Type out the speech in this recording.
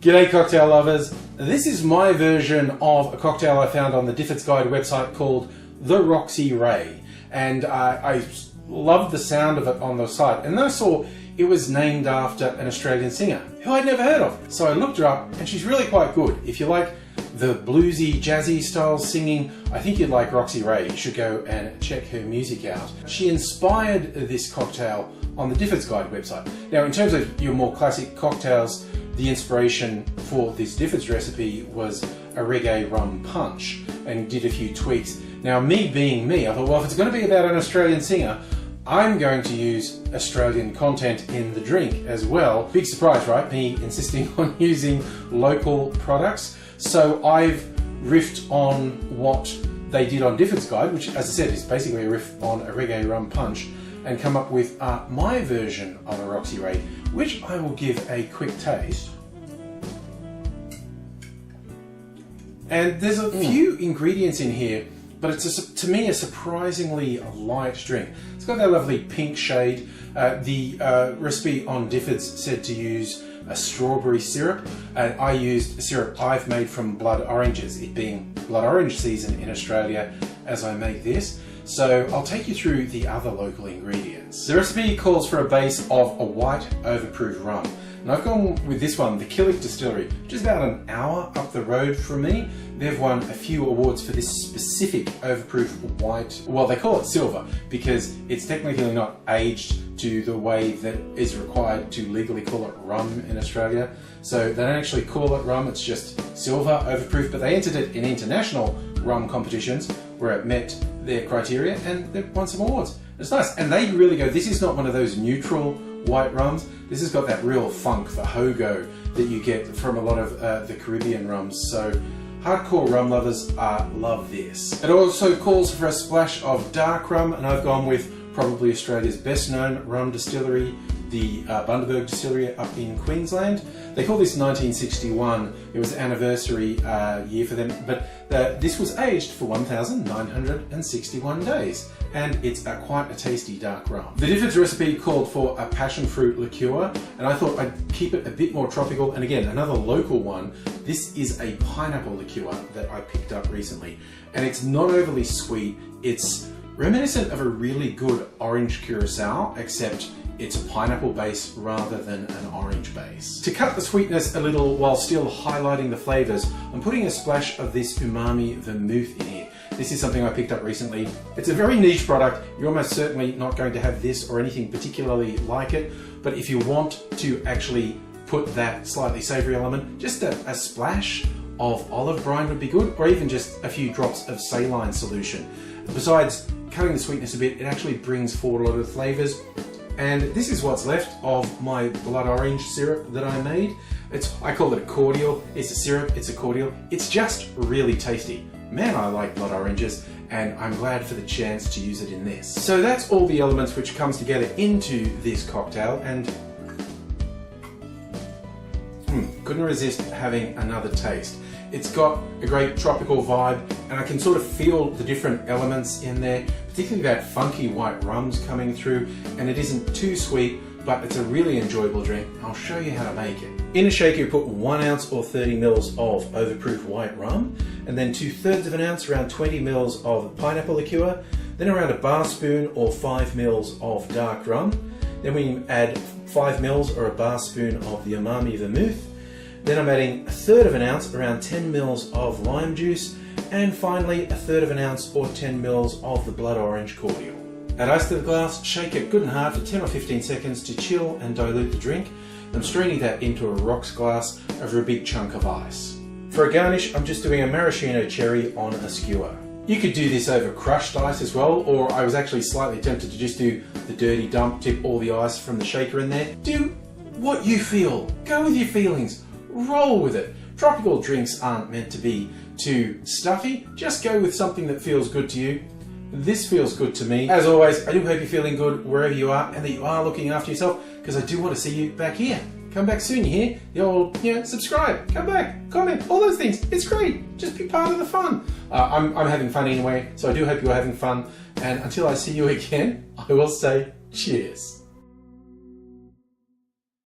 G'day cocktail lovers. This is my version of a cocktail I found on the Difford's Guide website called the Roxie Ray. And I loved the sound of it on the site. And then I saw it was named after an Australian singer who I'd never heard of. So I looked her up and she's really quite good. If you like the bluesy, jazzy style singing, I think you'd like Roxie Ray. You should go and check her music out. She inspired this cocktail on the Difford's Guide website. Now, in terms of your more classic cocktails, the inspiration for this Difford's recipe was a reggae rum punch and did a few tweaks. Now, me being me, I thought, well, if it's going to be about an Australian singer, I'm going to use Australian content in the drink as well. Big surprise, right? Me insisting on using local products. So I've riffed on what they did on Difford's Guide, which, as I said, is basically a riff on a reggae rum punch, and come up with my version of a Roxie Ray, which I will give a quick taste. And there's a few ingredients in here, but it's to me a surprisingly light drink. It's got that lovely pink shade. The recipe on Difford's said to use a strawberry syrup, and I used a syrup I've made from blood oranges, it being blood orange season in Australia as I make this. So I'll take you through the other local ingredients. The recipe calls for a base of a white overproof rum. And I've gone with this one, the Killick Distillery, which is about an hour up the road from me. They've won a few awards for this specific overproof white. Well, they call it silver because it's technically not aged to the way that is required to legally call it rum in Australia. So they don't actually call it rum, it's just silver overproof, but they entered it in international rum competitions where it met their criteria and they've won some awards. It's nice, and they really go, this is not one of those neutral white rums. This has got that real funk, the hogo that you get from a lot of the Caribbean rums. So hardcore rum lovers love this. It also calls for a splash of dark rum, and I've gone with probably Australia's best known rum distillery, the Bundaberg Distillery up in Queensland. They call this 1961. It was the anniversary year for them, but this was aged for 1,961 days, and it's quite a tasty dark rum. The Difford's recipe called for a passion fruit liqueur, and I thought I'd keep it a bit more tropical, and again, another local one. This is a pineapple liqueur that I picked up recently, and it's not overly sweet. It's reminiscent of a really good orange curacao, except it's a pineapple base rather than an orange base. To cut the sweetness a little while still highlighting the flavors, I'm putting a splash of this umami vermouth in here. This is something I picked up recently. It's a very niche product. You're almost certainly not going to have this or anything particularly like it, but if you want to actually put that slightly savory element, just a splash of olive brine would be good, or even just a few drops of saline solution. Besides cutting the sweetness a bit, it actually brings forward a lot of the flavors. And this is what's left of my blood orange syrup that I made. I call it a cordial. It's a syrup, it's a cordial. It's just really tasty. Man, I like blood oranges, and I'm glad for the chance to use it in this. So that's all the elements which comes together into this cocktail, and couldn't resist having another taste. It's got a great tropical vibe, and I can sort of feel the different elements in there, particularly that funky white rums coming through, and it isn't too sweet, but it's a really enjoyable drink. I'll show you how to make it. In a shaker, you put 1 ounce or 30 mils of overproof white rum, and then 2/3 of an ounce, around 20 mils of pineapple liqueur, then around a bar spoon or 5 mils of dark rum. Then we add 5 mils or a bar spoon of the umami vermouth. Then I'm adding 1/3 of an ounce, around 10 mils of lime juice, and finally 1/3 of an ounce or 10 mils of the blood orange cordial. Add ice to the glass, shake it good and hard for 10 or 15 seconds to chill and dilute the drink. I'm straining that into a rocks glass over a big chunk of ice. For a garnish, I'm just doing a maraschino cherry on a skewer. You could do this over crushed ice as well, or I was actually slightly tempted to just do the dirty dump, tip all the ice from the shaker in there. Do what you feel. Go with your feelings. Roll with it. Tropical drinks aren't meant to be too stuffy. Just go with something that feels good to you. This feels good to me. As always, I do hope you're feeling good wherever you are and that you are looking after yourself, because I do want to see you back here. Come back soon, you hear? The old, subscribe, come back, comment, all those things. It's great. Just be part of the fun. I'm having fun anyway, so I do hope you're having fun. And until I see you again, I will say cheers.